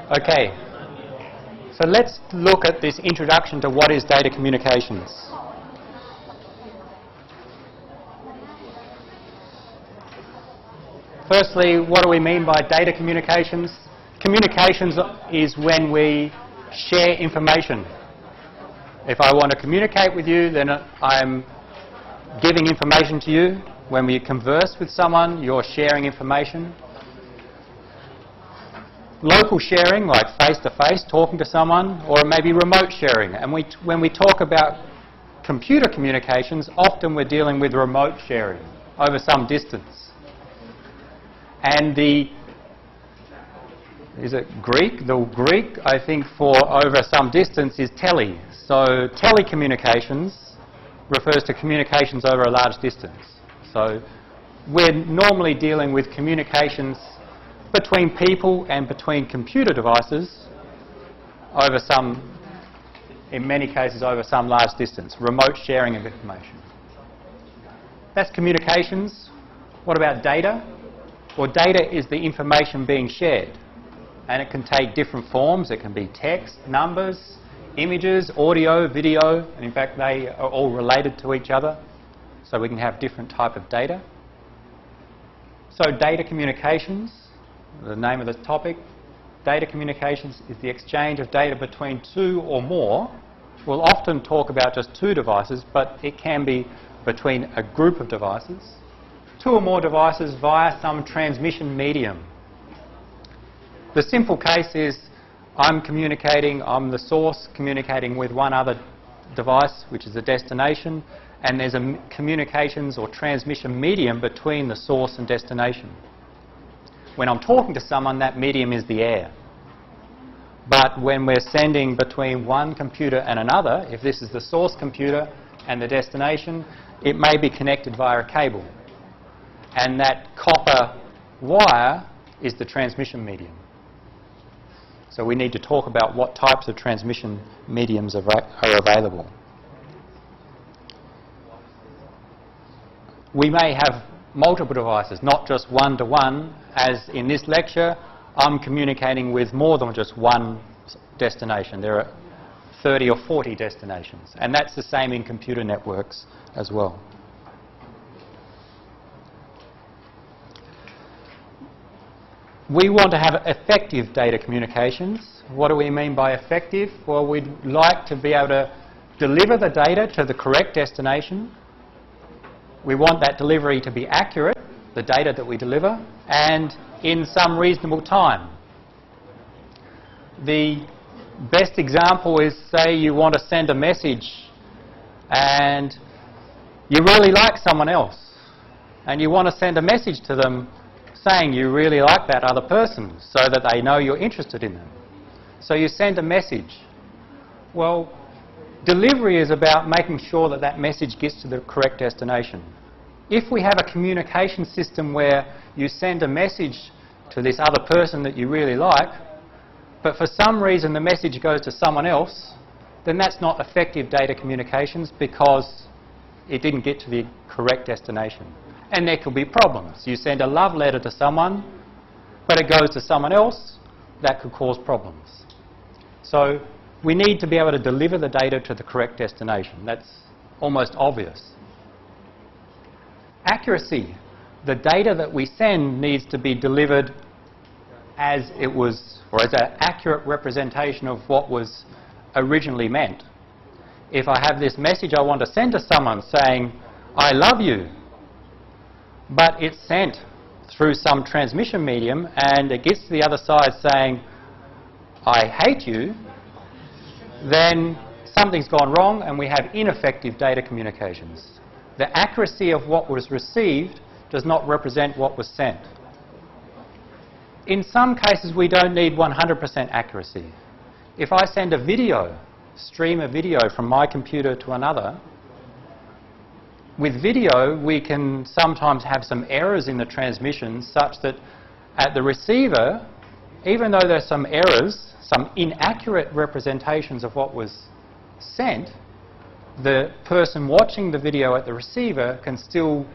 Okay, so let's look at this introduction to what is data communications. Firstly, what do we mean by data communications? Communications is when we share information. If I want to communicate with you, then I'm giving information to you. When we converse with someone, you're sharing information. Local sharing, like face-to-face, talking to someone, or maybe remote sharing. And when we talk about computer communications, often we're dealing with remote sharing over some distance. And is it Greek? The Greek, I think, for over some distance is tele. So telecommunications refers to communications over a large distance. So we're normally dealing with communications between people and between computer devices over in many cases over some large distance, remote sharing of information. That's communications. What about data? Well, data is the information being shared, and it can take different forms. It can be text, numbers, images, audio, video, and in fact they are all related to each other, so we can have different type of data. So data communications, the name of the topic, data communications is the exchange of data between two or more. We'll often talk about just two devices, but it can be between a group of devices, two or more devices via some transmission medium. The simple case is I'm the source communicating with one other device, which is the destination, and there's a communications or transmission medium between the source and destination. When I'm talking to someone, that medium is the air. But when we're sending between one computer and another, if this is the source computer and the destination, it may be connected via a cable. And that copper wire is the transmission medium. So we need to talk about what types of transmission mediums are available. We may have multiple devices, not just one-to-one. As in this lecture, I'm communicating with more than just one destination. There are 30 or 40 destinations, and that's the same in computer networks as well. We want to have effective data communications. What do we mean by effective? Well, we'd like to be able to deliver the data to the correct destination. We want that delivery to be accurate, the data that we deliver, and in some reasonable time. The best example is, say you want to send a message and you really like someone else and you want to send a message to them saying you really like that other person so that they know you're interested in them. So you send a message. Well, delivery is about making sure that that message gets to the correct destination. If we have a communication system where you send a message to this other person that you really like, but for some reason the message goes to someone else, then that's not effective data communications because it didn't get to the correct destination. And there could be problems. You send a love letter to someone, but it goes to someone else, that could cause problems. So we need to be able to deliver the data to the correct destination. That's almost obvious. Accuracy. The data that we send needs to be delivered as it was, or as an accurate representation of what was originally meant. If I have this message I want to send to someone saying, I love you, but it's sent through some transmission medium and it gets to the other side saying, I hate you, then something's gone wrong and we have ineffective data communications. The accuracy of what was received does not represent what was sent. In some cases we don't need 100% accuracy. If I send a video, stream a video from my computer to another, with video we can sometimes have some errors in the transmission such that at the receiver, even though there's some errors, some inaccurate representations of what was sent, the person watching the video at the receiver can still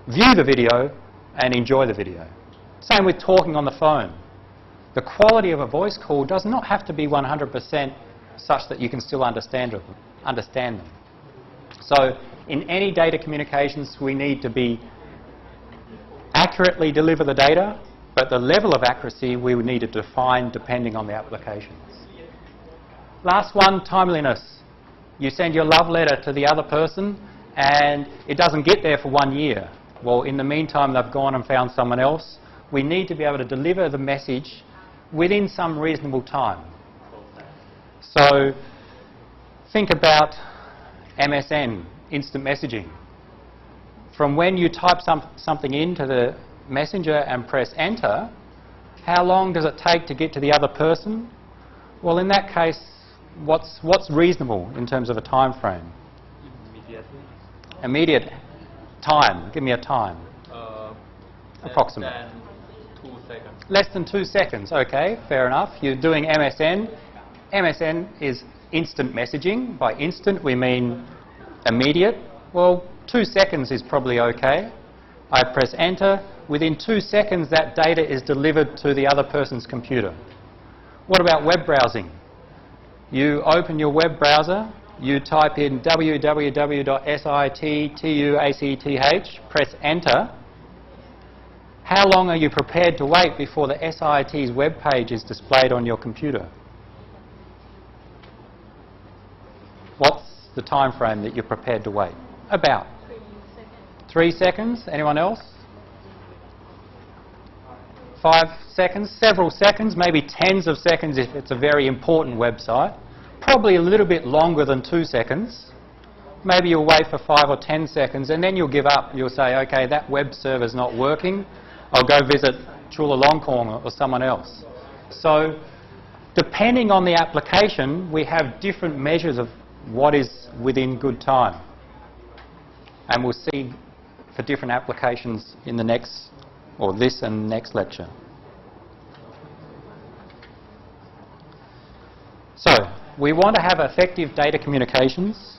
view the video and enjoy the video. Same with talking on the phone. The quality of a voice call does not have to be 100% such that you can still understand them. So in any data communications, we need to be accurately deliver the data, but the level of accuracy we would need to define depending on the applications. Last one, timeliness. You send your love letter to the other person and it doesn't get there for 1 year. Well, in the meantime, they've gone and found someone else. We need to be able to deliver the message within some reasonable time. So think about MSN, instant messaging. From when you type something into the messenger and press enter, how long does it take to get to the other person? Well, in that case, what's reasonable in terms of a time frame? Immediate time. Give me a time. Approximate. Less than 2 seconds. Okay, fair enough. You're doing MSN. MSN is instant messaging. By instant, we mean immediate. Well, 2 seconds is probably okay. I press enter. Within 2 seconds, that data is delivered to the other person's computer. What about web browsing? You open your web browser, you type in www.sittuackth, press enter. How long are you prepared to wait before the SIT's web page is displayed on your computer? What's the time frame that you're prepared to wait? About 3 seconds. Anyone else? 5 seconds, several seconds, maybe tens of seconds if it's a very important website. Probably a little bit longer than 2 seconds. Maybe you'll wait for 5 or 10 seconds and then you'll give up. You'll say, okay, that web server's not working. I'll go visit Chulalongkorn or someone else. So depending on the application, we have different measures of what is within good time. And we'll see for different applications in the next, or this and next lecture. So, we want to have effective data communications.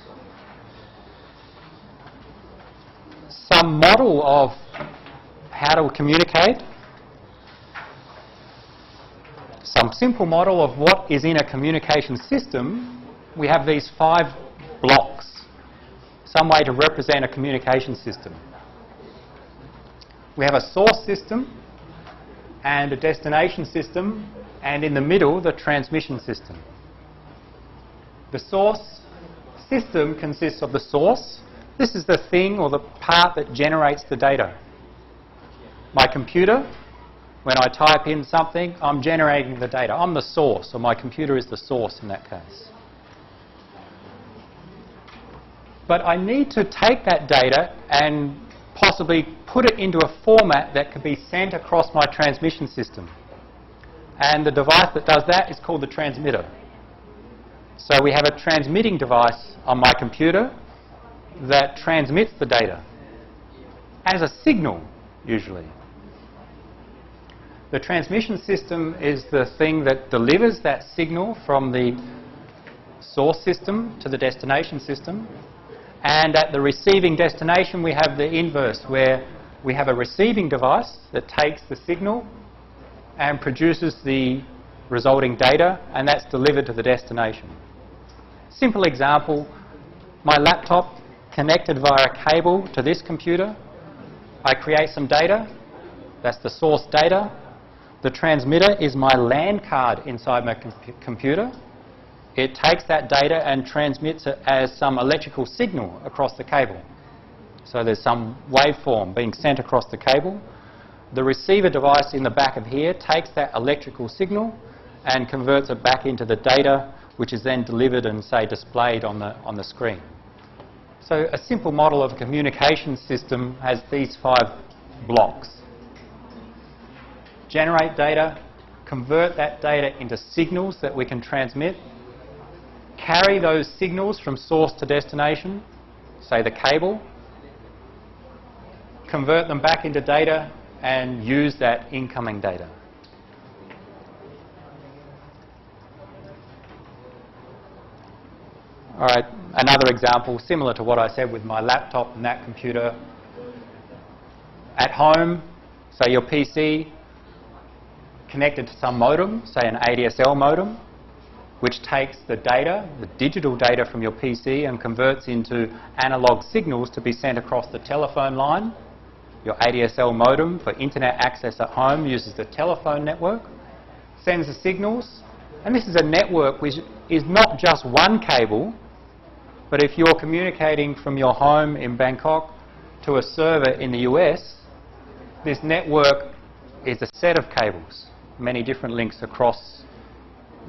Some model of how to communicate. Some simple model of what is in a communication system. We have these 5 blocks. Some way to represent a communication system. We have a source system and a destination system, and in the middle, the transmission system. The source system consists of the source. This is the thing or the part that generates the data. My computer, when I type in something, I'm generating the data. I'm the source, or my computer is the source in that case. But I need to take that data and possibly put it into a format that can be sent across my transmission system. And the device that does that is called the transmitter. So we have a transmitting device on my computer that transmits the data as a signal, usually. The transmission system is the thing that delivers that signal from the source system to the destination system. And at the receiving destination, we have the inverse, where we have a receiving device that takes the signal and produces the resulting data, and that's delivered to the destination. Simple example, my laptop connected via a cable to this computer. I create some data. That's the source data. The transmitter is my LAN card inside my computer. It takes that data and transmits it as some electrical signal across the cable. So there's some waveform being sent across the cable. The receiver device in the back of here takes that electrical signal and converts it back into the data, which is then delivered and, say, displayed on the screen. So a simple model of a communication system has these 5 blocks. Generate data, convert that data into signals that we can transmit, carry those signals from source to destination, say the cable, convert them back into data and use that incoming data. All right, another example similar to what I said with my laptop and that computer. At home, say your PC, connected to some modem, say an ADSL modem, which takes the data, the digital data from your PC and converts into analog signals to be sent across the telephone line. Your ADSL modem for internet access at home uses the telephone network, sends the signals, and this is a network which is not just one cable, but if you're communicating from your home in Bangkok to a server in the US, this network is a set of cables, many different links across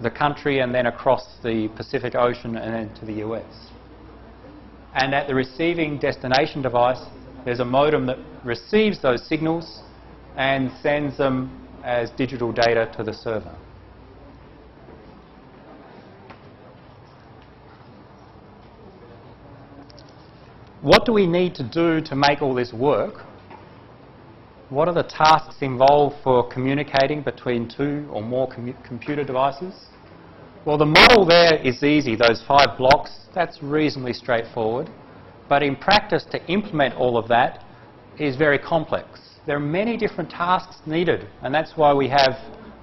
the country and then across the Pacific Ocean and then to the US. And at the receiving destination device, there's a modem that receives those signals and sends them as digital data to the server. What do we need to do to make all this work? What are the tasks involved for communicating between two or more computer devices? Well, the model there is easy, those 5 blocks, that's reasonably straightforward. But in practice, to implement all of that is very complex. There are many different tasks needed, and that's why we have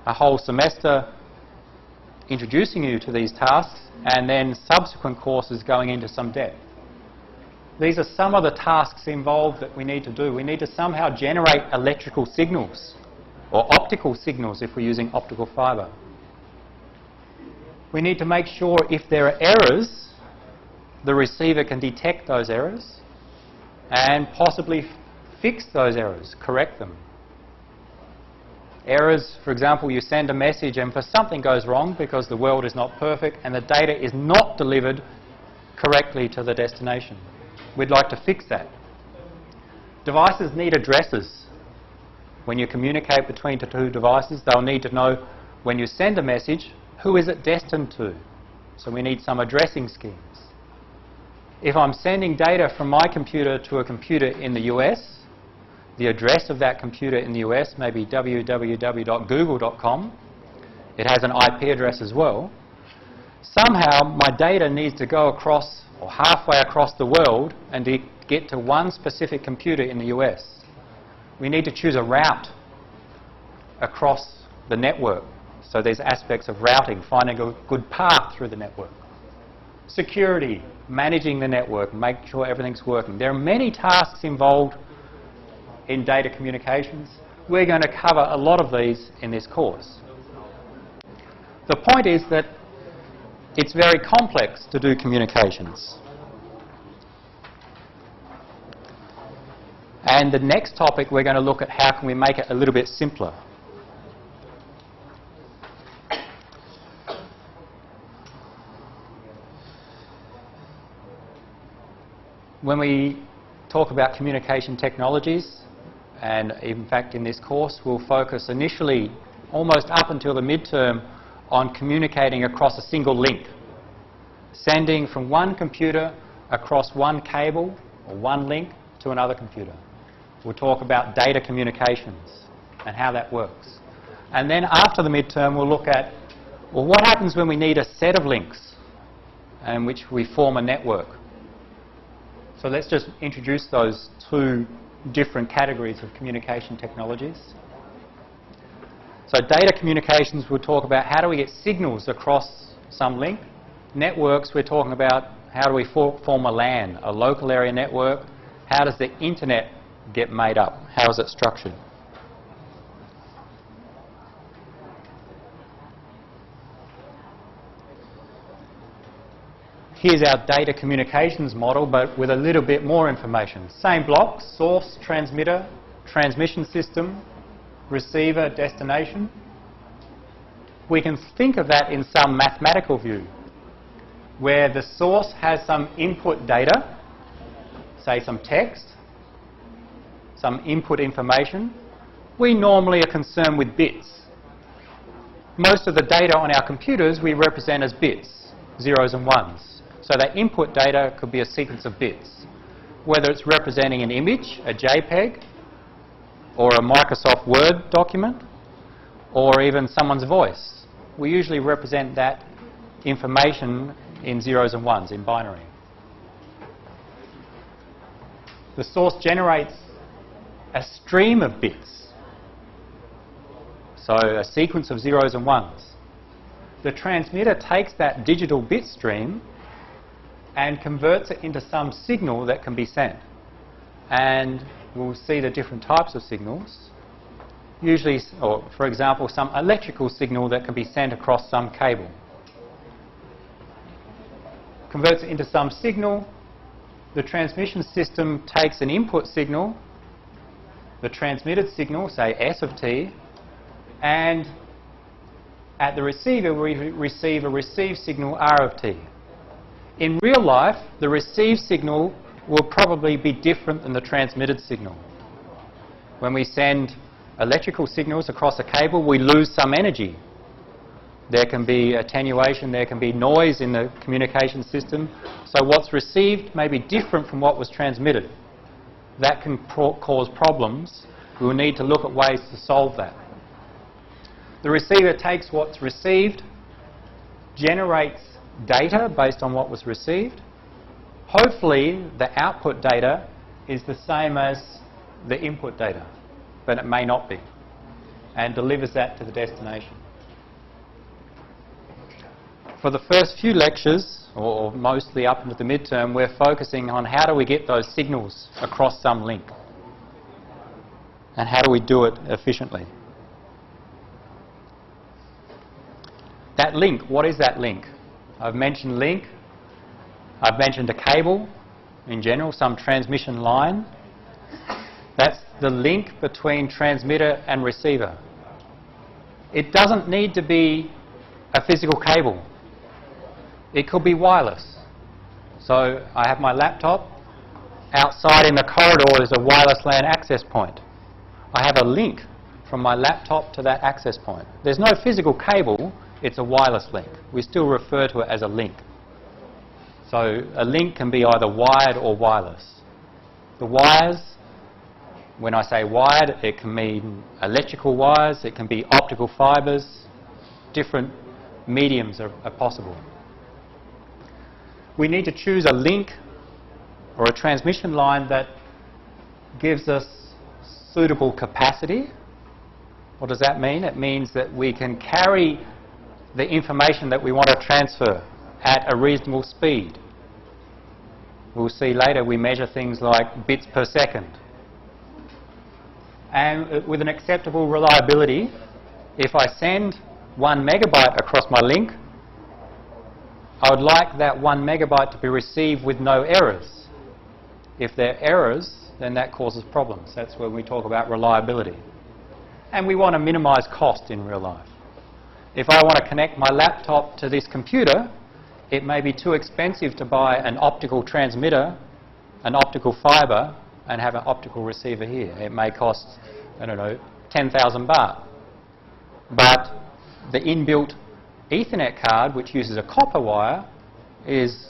a whole semester introducing you to these tasks and then subsequent courses going into some depth. These are some of the tasks involved that we need to do. We need to somehow generate electrical signals or optical signals if we're using optical fibre. We need to make sure if there are errors, the receiver can detect those errors and possibly fix those errors, correct them. Errors, for example, you send a message and something goes wrong because the world is not perfect and the data is not delivered correctly to the destination. We'd like to fix that. Devices need addresses. When you communicate between the two devices, they'll need to know when you send a message, who is it destined to? So we need some addressing schemes. If I'm sending data from my computer to a computer in the US, the address of that computer in the US may be www.google.com. It has an IP address as well. Somehow my data needs to go across or halfway across the world and to get to one specific computer in the US. We need to choose a route across the network. So there's aspects of routing, finding a good path through the network. Security, managing the network, making sure everything's working. There are many tasks involved in data communications. We're going to cover a lot of these in this course. The point is that it's very complex to do communications. And the next topic, we're going to look at how can we make it a little bit simpler. When we talk about communication technologies, and in fact in this course we'll focus initially almost up until the midterm on communicating across a single link, sending from one computer across one cable or one link to another computer. We'll talk about data communications and how that works. And then after the midterm we'll look at, well, what happens when we need a set of links in which we form a network. So let's just introduce those 2 different categories of communication technologies. So data communications, we'll talk about how do we get signals across some link. Networks, we're talking about how do we form a LAN, a local area network. How does the internet get made up? How is it structured? Here's our data communications model, but with a little bit more information. Same block, source, transmitter, transmission system, receiver, destination. We can think of that in some mathematical view, where the source has some input data, say some text, some input information. We normally are concerned with bits. Most of the data on our computers we represent as bits, zeros and ones. So that input data could be a sequence of bits, whether it's representing an image, a JPEG, or a Microsoft Word document, or even someone's voice. We usually represent that information in zeros and ones, in binary. The source generates a stream of bits. So a sequence of zeros and ones. The transmitter takes that digital bit stream and converts it into some signal that can be sent. And we'll see the different types of signals. Usually, or for example, some electrical signal that can be sent across some cable. Converts it into some signal. The transmission system takes an input signal, the transmitted signal, say S of t, and at the receiver we receive a received signal R of t. In real life, the received signal will probably be different than the transmitted signal. When we send electrical signals across a cable, we lose some energy. There can be attenuation, there can be noise in the communication system. So what's received may be different from what was transmitted. That can cause problems. We will need to look at ways to solve that. The receiver takes what's received, generates data based on what was received. Hopefully the output data is the same as the input data, but it may not be, and delivers that to the destination. For the first few lectures, or mostly up into the midterm, we're focusing on how do we get those signals across some link, and how do we do it efficiently. That link, what is that link? I've mentioned link, I've mentioned a cable in general, some transmission line. That's the link between transmitter and receiver. It doesn't need to be a physical cable. It could be wireless. So I have my laptop. Outside in the corridor is a wireless LAN access point. I have a link from my laptop to that access point. There's no physical cable, it's a wireless link. We still refer to it as a link. So a link can be either wired or wireless. The wires, when I say wired, it can mean electrical wires, it can be optical fibers, different mediums are possible. We need to choose a link or a transmission line that gives us suitable capacity. What does that mean? It means that we can carry the information that we want to transfer at a reasonable speed. We'll see later we measure things like bits per second. And with an acceptable reliability, if I send 1 megabyte across my link, I would like that 1 megabyte to be received with no errors. If there are errors, then that causes problems. That's when we talk about reliability. And we want to minimize cost in real life. If I want to connect my laptop to this computer, it may be too expensive to buy an optical transmitter, an optical fiber, and have an optical receiver here. It may cost, I don't know, 10,000 baht. But the inbuilt Ethernet card, which uses a copper wire, is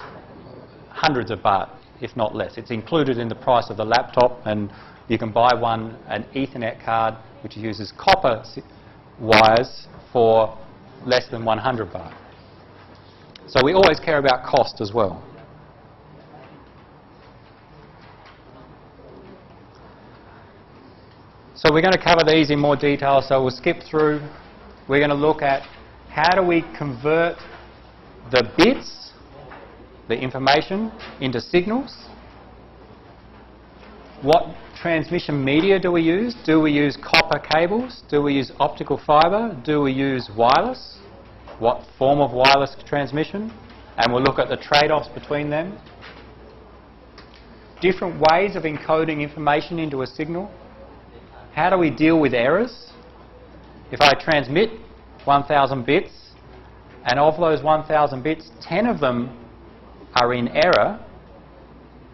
hundreds of baht, if not less. It's included in the price of the laptop, and you can buy an Ethernet card which uses copper wires for less than 100 baht. So we always care about cost as well. So we're going to cover these in more detail, so we'll skip through. We're going to look at how do we convert the bits, the information, into signals. What transmission media do we use? Do we use copper cables? Do we use optical fiber? Do we use wireless? What form of wireless transmission? And we'll look at the trade-offs between them. Different ways of encoding information into a signal. How do we deal with errors? If I transmit 1,000 bits, and of those 1,000 bits, 10 of them are in error,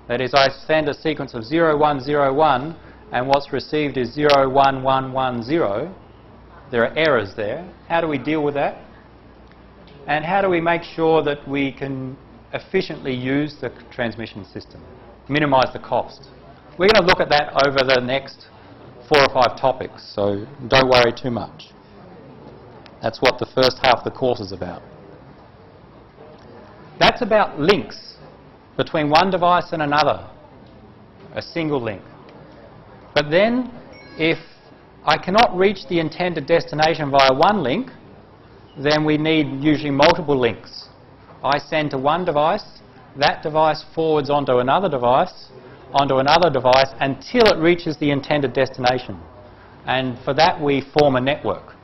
that is, I send a sequence of 0101 and what's received is 01110, there are errors there. How do we deal with that? And how do we make sure that we can efficiently use the transmission system, minimize the cost? We're going to look at that over the next 4 or 5 topics, so don't worry too much. That's what the first half of the course is about. That's about links between one device and another, a single link. But then if I cannot reach the intended destination via one link, then we need usually multiple links. I send to one device, that device forwards onto another device, until it reaches the intended destination. And for that we form a network.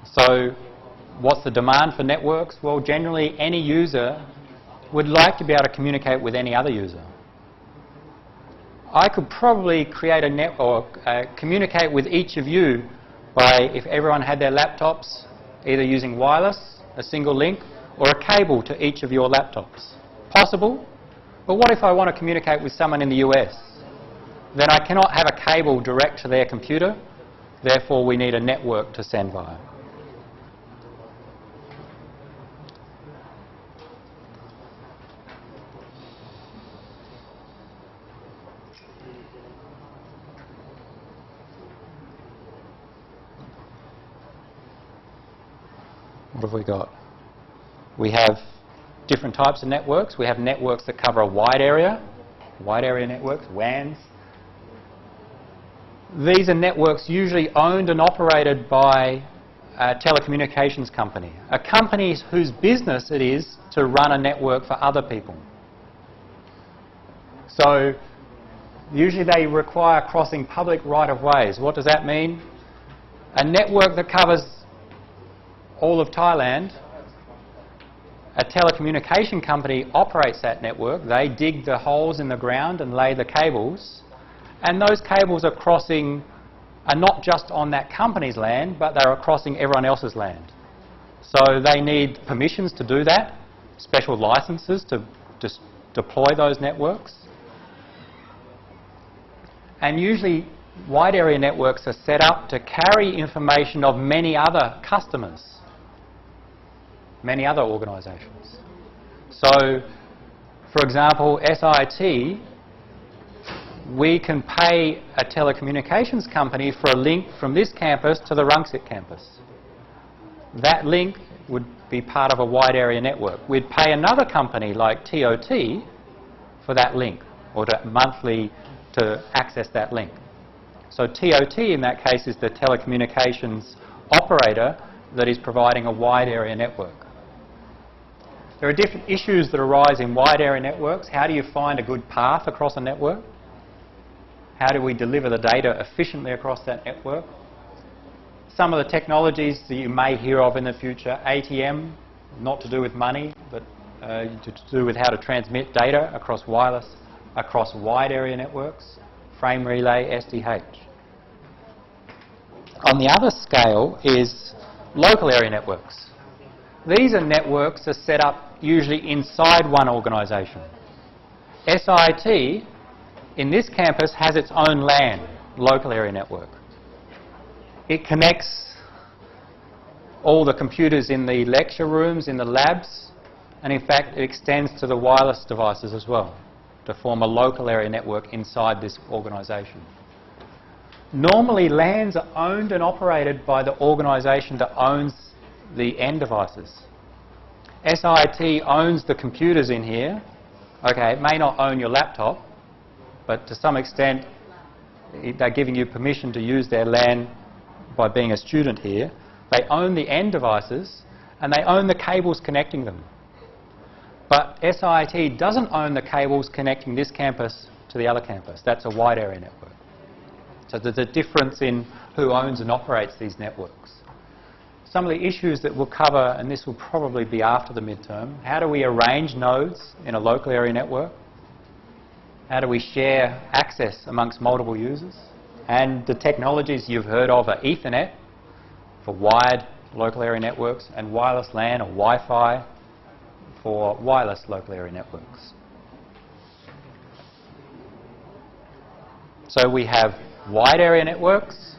So what's the demand for networks? Well, generally any user would like to be able to communicate with any other user. I could probably create a network, communicate with each of you by, if everyone had their laptops, either using wireless, a single link, or a cable to each of your laptops. Possible? But what if I want to communicate with someone in the US? Then I cannot have a cable direct to their computer, therefore we need a network to send via. What have we got? We have different types of networks. We have networks that cover a wide area networks, WANs. These are networks usually owned and operated by a telecommunications company, a company whose business it is to run a network for other people. So usually they require crossing public right-of-ways. What does that mean? A network that covers all of Thailand, a telecommunication company operates that network. They dig the holes in the ground and lay the cables, and those cables are not just on that company's land, but they're crossing everyone else's land. So they need permissions to do that, special licenses to deploy those networks. And usually wide area networks are set up to carry information of many other customers, many other organisations. So, for example, SIT, we can pay a telecommunications company for a link from this campus to the Rangsit campus. That link would be part of a wide area network. We'd pay another company like TOT for that link, or monthly to access that link. So TOT in that case is the telecommunications operator that is providing a wide area network. There are different issues that arise in wide area networks. How do you find a good path across a network? How do we deliver the data efficiently across that network? Some of the technologies that you may hear of in the future, ATM, not to do with money, but to do with how to transmit data across wireless, across wide area networks, frame relay, SDH. On the other scale is local area networks. These are networks that are set up usually inside one organisation. SIT in this campus has its own LAN, local area network. It connects all the computers in the lecture rooms, in the labs, and in fact it extends to the wireless devices as well to form a local area network inside this organisation. Normally LANs are owned and operated by the organisation that owns the end devices. SIT owns the computers in here. Okay, it may not own your laptop, but to some extent they're giving you permission to use their LAN by being a student here. They own the end devices and they own the cables connecting them. But SIT doesn't own the cables connecting this campus to the other campus. That's a wide area network. So there's a difference in who owns and operates these networks. Some of the issues that we'll cover, and this will probably be after the midterm, how do we arrange nodes in a local area network? How do we share access amongst multiple users? And the technologies you've heard of are Ethernet for wired local area networks and wireless LAN or Wi-Fi for wireless local area networks. So we have wide area networks,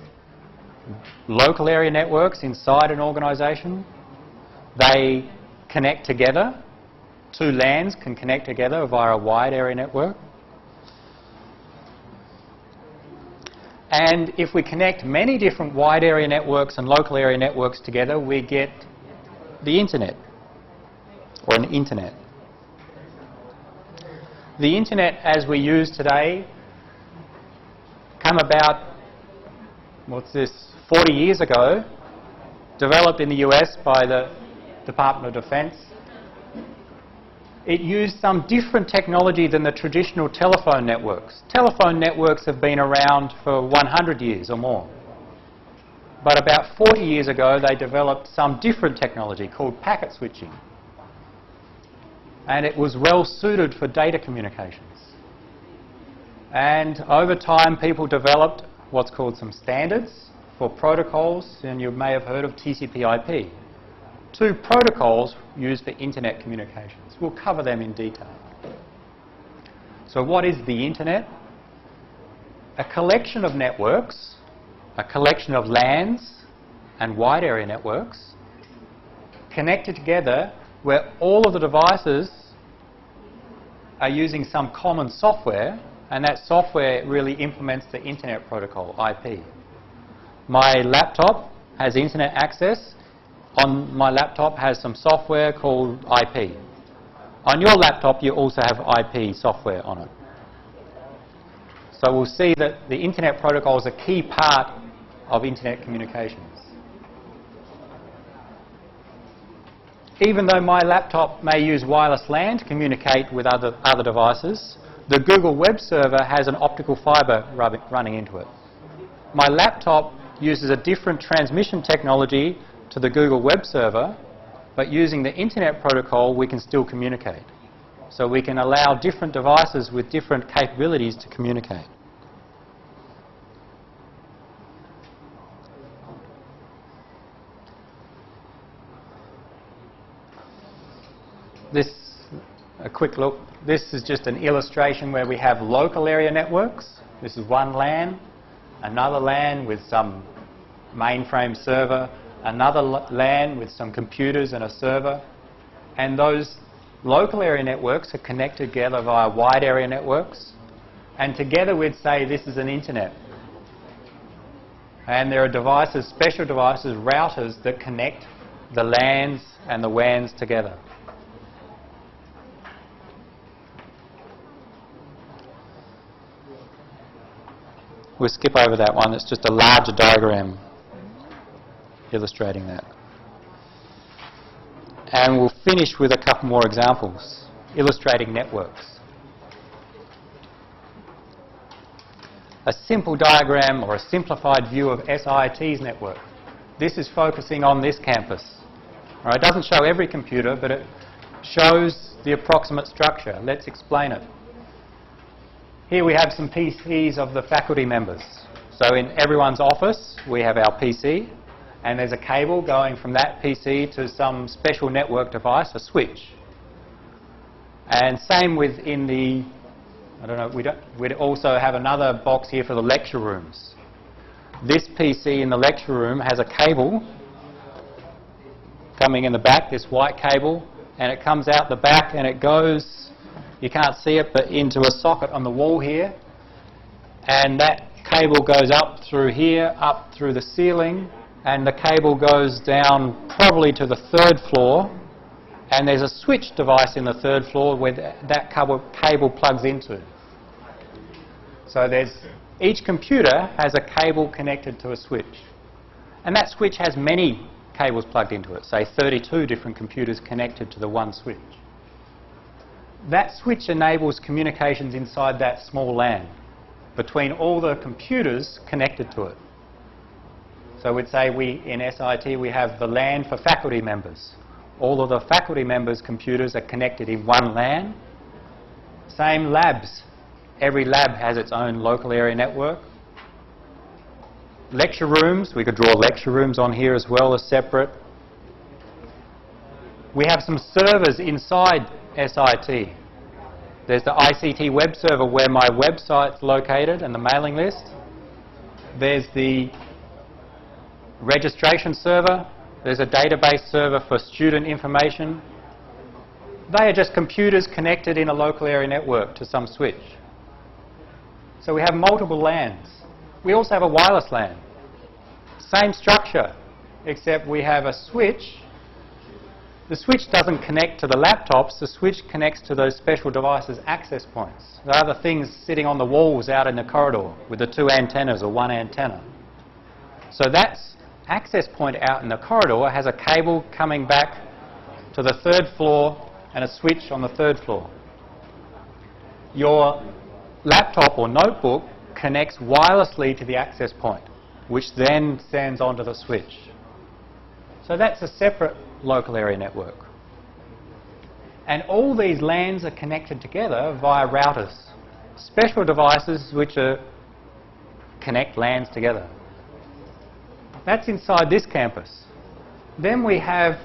local area networks inside an organisation. They connect together. Two LANs can connect together via a wide area network. And if we connect many different wide area networks and local area networks together, we get the internet, or an internet. The internet as we use today came about, 40 years ago, developed in the US by the Department of Defense. It used some different technology than the traditional telephone networks. Telephone networks have been around for 100 years or more. But about 40 years ago, they developed some different technology called packet switching. And it was well suited for data communications. And over time, people developed what's called some standards for protocols, and you may have heard of TCP/IP. Two protocols used for internet communications. We'll cover them in detail. So what is the internet? A collection of networks, a collection of LANs and wide area networks connected together where all of the devices are using some common software, and that software really implements the internet protocol, IP. My laptop has internet access. On my laptop has some software called IP. On your laptop you also have IP software on it. So we'll see that the internet protocol is a key part of internet communications. Even though my laptop may use wireless LAN to communicate with other devices, the Google web server has an optical fibre running into it. My laptop uses a different transmission technology to the Google web server, but using the internet protocol we can still communicate. So we can allow different devices with different capabilities to communicate. A quick look. This is just an illustration where we have local area networks. This is one LAN, another LAN with some mainframe server, another LAN with some computers and a server. And those local area networks are connected together via wide area networks. And together we'd say this is an internet. And there are devices, special devices, routers that connect the LANs and the WANs together. We'll skip over that one. It's just a larger diagram illustrating that. And we'll finish with a couple more examples illustrating networks. A simple diagram or a simplified view of SIT's network. This is focusing on this campus. All right, it doesn't show every computer, but it shows the approximate structure. Let's explain it. Here we have some PCs of the faculty members. So in everyone's office we have our PC, and there's a cable going from that PC to some special network device, a switch. And same within the, we'd also have another box here for the lecture rooms. This PC in the lecture room has a cable coming in the back, this white cable, and it comes out the back and it goes, you can't see it, but into a socket on the wall here. And that cable goes up through here, up through the ceiling, and the cable goes down probably to the third floor. And there's a switch device in the third floor where that cable plugs into. So each computer has a cable connected to a switch. And that switch has many cables plugged into it, say 32 different computers connected to the one switch. That switch enables communications inside that small LAN between all the computers connected to it. So we'd say in SIT we have the LAN for faculty members. All of the faculty members' computers are connected in one LAN. Same labs. Every lab has its own local area network. Lecture rooms, we could draw lecture rooms on here as well as separate. We have some servers inside SIT. There's the ICT web server where my website's located and the mailing list. There's the registration server. There's a database server for student information. They are just computers connected in a local area network to some switch. So we have multiple LANs. We also have a wireless LAN. Same structure, except we have a switch The switch doesn't connect to the laptops, the switch connects to those special devices' access points. There are the things sitting on the walls out in the corridor with the 2 antennas or 1 antenna. So that access point out in the corridor has a cable coming back to the 3rd floor and a switch on the 3rd floor. Your laptop or notebook connects wirelessly to the access point, which then sends onto the switch. So that's a separate local area network. And all these LANs are connected together via routers, special devices which connect LANs together. That's inside this campus. Then we have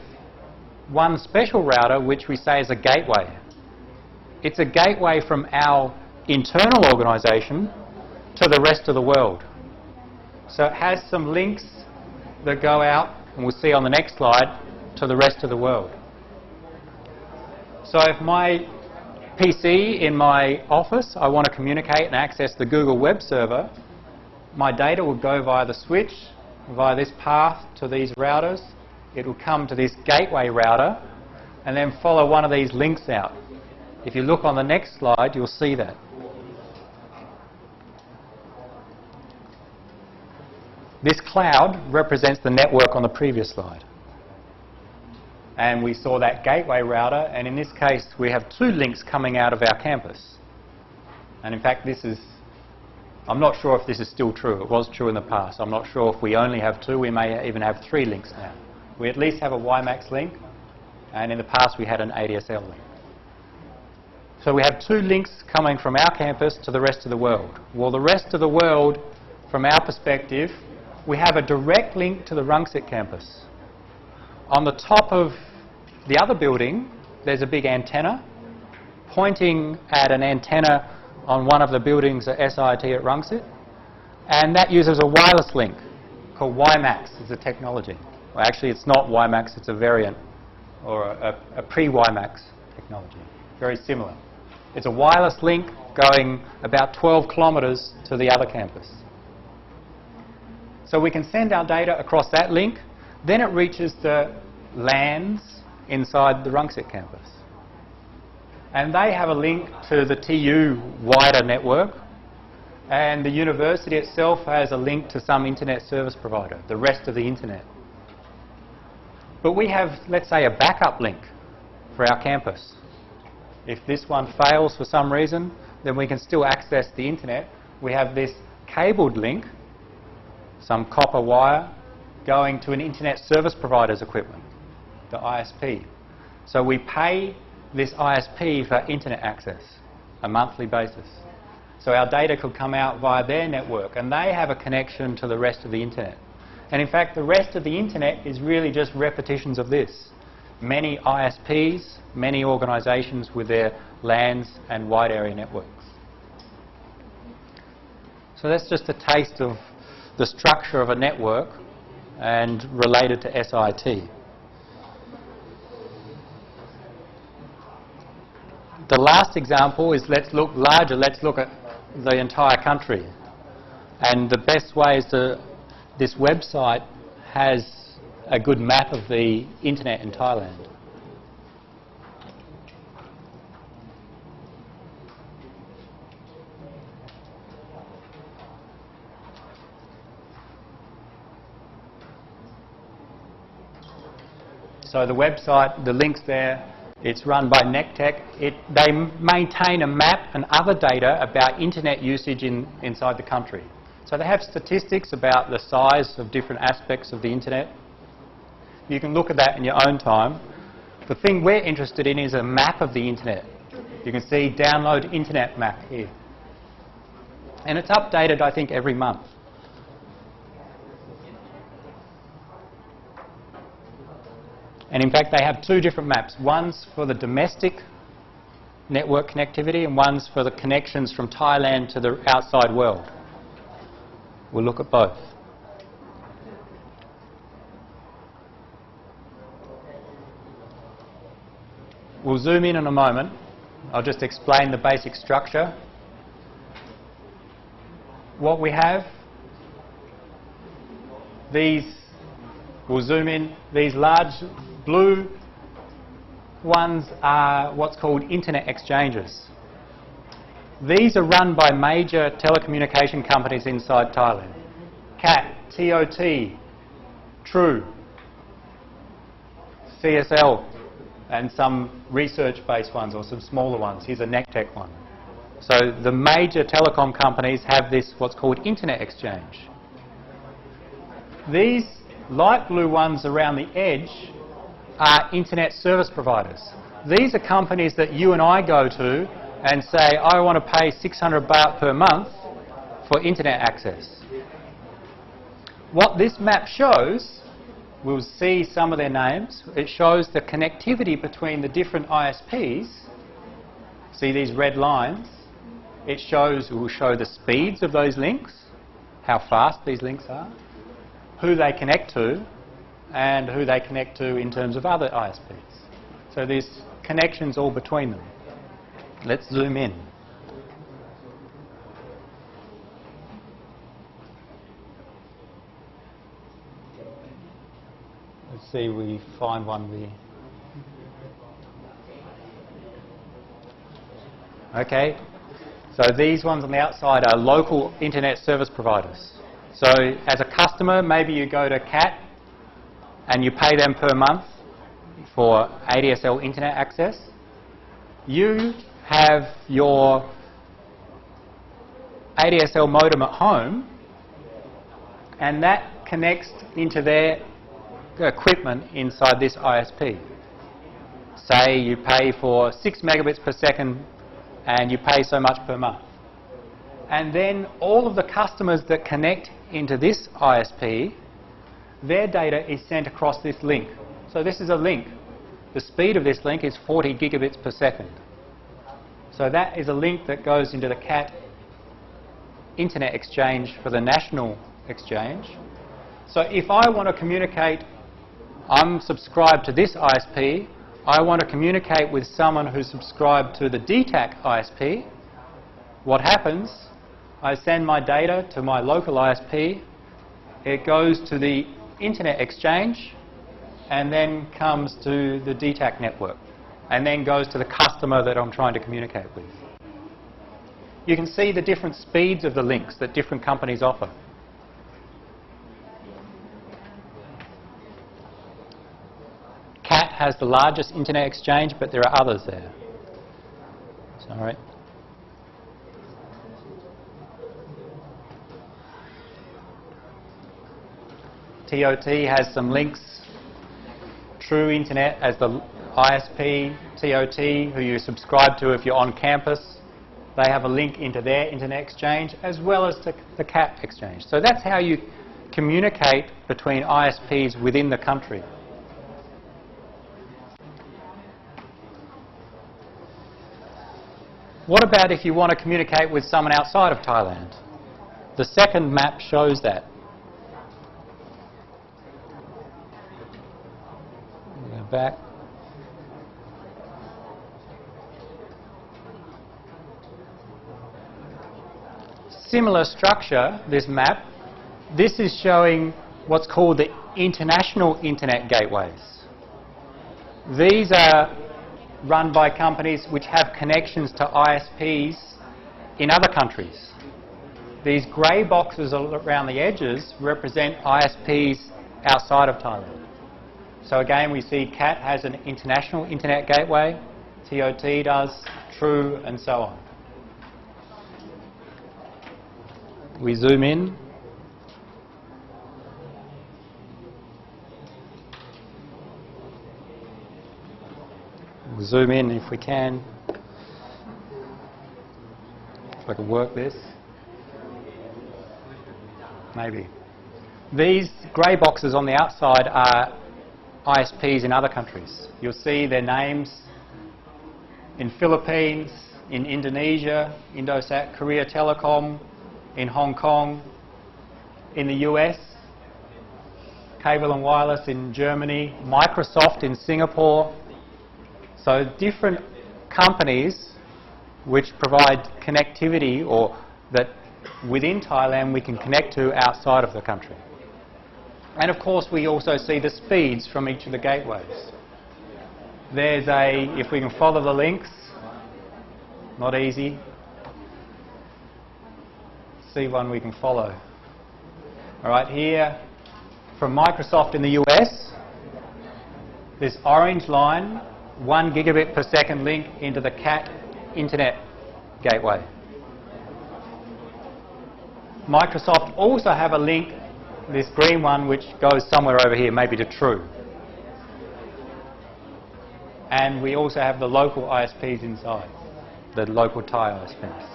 one special router which we say is a gateway. It's a gateway from our internal organisation to the rest of the world. So it has some links that go out, and we'll see on the next slide, to the rest of the world. So if my PC in my office, I want to communicate and access the Google web server, my data will go via the switch, via this path to these routers. It will come to this gateway router and then follow one of these links out. If you look on the next slide, you'll see that. This cloud represents the network on the previous slide. And we saw that gateway router, and in this case we have 2 links coming out of our campus. And in fact this is, I'm not sure if this is still true. It was true in the past. I'm not sure if we only have 2, we may even have 3 links now. We at least have a WiMAX link, and in the past we had an ADSL link. So we have 2 links coming from our campus to the rest of the world. Well, the rest of the world, from our perspective, we have a direct link to the Rangsit campus. On the top of the other building, there's a big antenna pointing at an antenna on one of the buildings at SIT at Rangsit, and that uses a wireless link called WiMAX. It's a technology. Well, actually, it's not WiMAX, it's a variant or a pre-WiMAX technology. Very similar. It's a wireless link going about 12 kilometres to the other campus. So we can send our data across that link, then it reaches the LANs inside the Rangsit campus. And they have a link to the TU wider network, and the university itself has a link to some internet service provider, the rest of the internet. But we have, let's say, a backup link for our campus. If this one fails for some reason, then we can still access the internet. We have this cabled link, some copper wire, going to an internet service provider's equipment, the ISP. So we pay this ISP for internet access, a monthly basis. So our data could come out via their network, and they have a connection to the rest of the internet. And in fact, the rest of the internet is really just repetitions of this. Many ISPs, many organisations with their LANs and wide area networks. So that's just a taste of the structure of a network and related to SIT. The last example is let's look larger, let's look at the entire country. And the best way is this website has a good map of the internet in Thailand. So the website, the link's there, it's run by Nectec. They maintain a map and other data about internet usage inside the country. So they have statistics about the size of different aspects of the internet. You can look at that in your own time. The thing we're interested in is a map of the internet. You can see download internet map here. And it's updated, I think, every month. And in fact, they have 2 different maps. One's for the domestic network connectivity and one's for the connections from Thailand to the outside world. We'll look at both. We'll zoom in a moment. I'll just explain the basic structure. What we have, we'll zoom in, these large blue ones are what's called internet exchanges. These are run by major telecommunication companies inside Thailand. CAT, TOT, True, CSL, and some research-based ones or some smaller ones. Here's a NECTEC one. So the major telecom companies have this what's called internet exchange. These light blue ones around the edge are internet service providers. These are companies that you and I go to and say, I want to pay 600 baht per month for internet access. What this map shows, we'll see some of their names, it shows the connectivity between the different ISPs. See these red lines? It will show the speeds of those links, how fast these links are, who they connect to, and who they connect to in terms of other ISPs. So there's connections all between them. Let's zoom in. Let's see if we find one there. Okay, so these ones on the outside are local internet service providers. So as a customer, maybe you go to CAT and you pay them per month for ADSL internet access. You have your ADSL modem at home and that connects into their equipment inside this ISP. Say you pay for 6 megabits per second and you pay so much per month. And then all of the customers that connect into this ISP, their data is sent across this link. So this is a link. The speed of this link is 40 gigabits per second. So that is a link that goes into the CAT internet exchange for the national exchange. So if I want to communicate, I'm subscribed to this ISP, I want to communicate with someone who's subscribed to the DTAC ISP, what happens? I send my data to my local ISP, it goes to the internet exchange and then comes to the DTAC network and then goes to the customer that I'm trying to communicate with. You can see the different speeds of the links that different companies offer. CAT has the largest internet exchange, but there are others there. Sorry. TOT has some links. True Internet as the ISP, TOT, who you subscribe to if you're on campus, they have a link into their internet exchange as well as the CAT exchange. So that's how you communicate between ISPs within the country. What about if you want to communicate with someone outside of Thailand? The second map shows that. Go back. Similar structure, this map. This is showing what's called the international internet gateways. These are run by companies which have connections to ISPs in other countries. These grey boxes around the edges represent ISPs outside of Thailand. So again, we see CAT has an international internet gateway, TOT does, True, and so on. We zoom in. We'll zoom in if we can. If I can work this. Maybe. These grey boxes on the outside are ISPs in other countries. You'll see their names in Philippines, in Indonesia, Indosat, Korea Telecom, in Hong Kong, in the US, Cable and Wireless in Germany, Microsoft in Singapore. So different companies which provide connectivity or that within Thailand we can connect to outside of the country. And of course we also see the speeds from each of the gateways. There's a, if we can follow the links, not easy. See one we can follow. All right, here from Microsoft in the US, this orange line, 1 gigabit per second link into the CAT internet gateway. Microsoft also have a link, this green one, which goes somewhere over here, maybe to True. And we also have the local ISPs inside, the local Thai ISPs.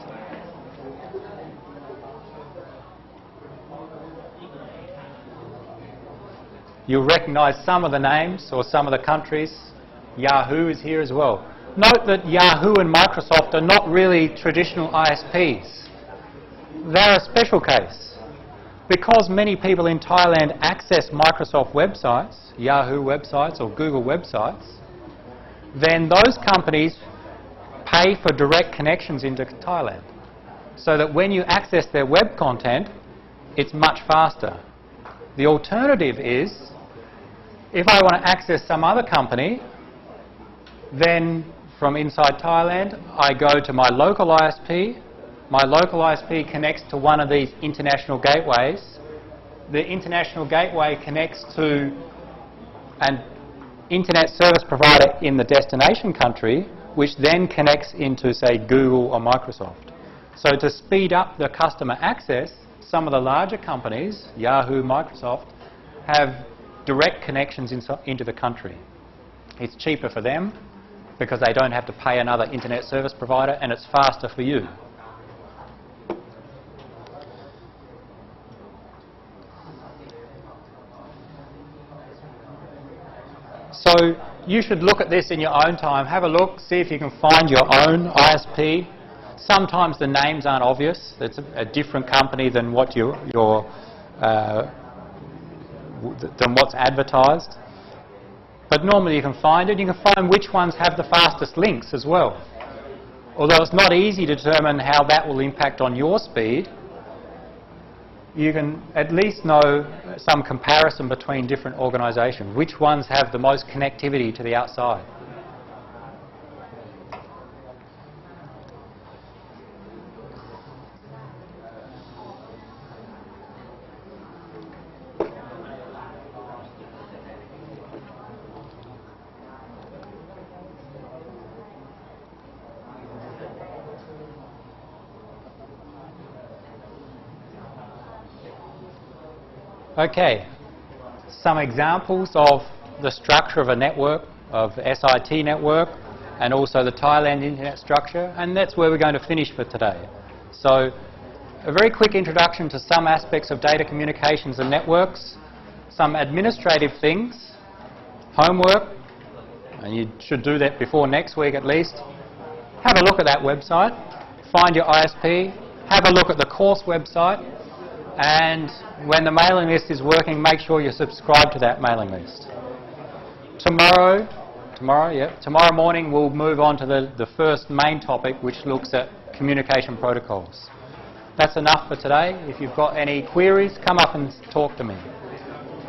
You'll recognise some of the names or some of the countries. Yahoo is here as well. Note that Yahoo and Microsoft are not really traditional ISPs. They're a special case. Because many people in Thailand access Microsoft websites, Yahoo websites or Google websites, then those companies pay for direct connections into Thailand. So that when you access their web content, it's much faster. The alternative is, if I want to access some other company, then from inside Thailand, I go to my local ISP. My local ISP connects to one of these international gateways. The international gateway connects to an internet service provider in the destination country, which then connects into, say, Google or Microsoft. So to speed up the customer access, some of the larger companies, Yahoo, Microsoft, have direct connections into the country. It's cheaper for them because they don't have to pay another internet service provider, and it's faster for you. So you should look at this in your own time. Have a look, see if you can find your own ISP. Sometimes the names aren't obvious. It's a different company than what than what's advertised. But normally you can find it. You can find which ones have the fastest links as well. Although it's not easy to determine how that will impact on your speed, you can at least know some comparison between different organisations. Which ones have the most connectivity to the outside? Okay, some examples of the structure of a network, of SIT network, and also the Thailand internet structure, and that's where we're going to finish for today. So, a very quick introduction to some aspects of data communications and networks, some administrative things, homework, and you should do that before next week at least. Have a look at that website, find your ISP, have a look at the course website, and when the mailing list is working, make sure you subscribe to that mailing list. Tomorrow morning we'll move on to the first main topic, which looks at communication protocols. That's enough for today. If you've got any queries, come up and talk to me.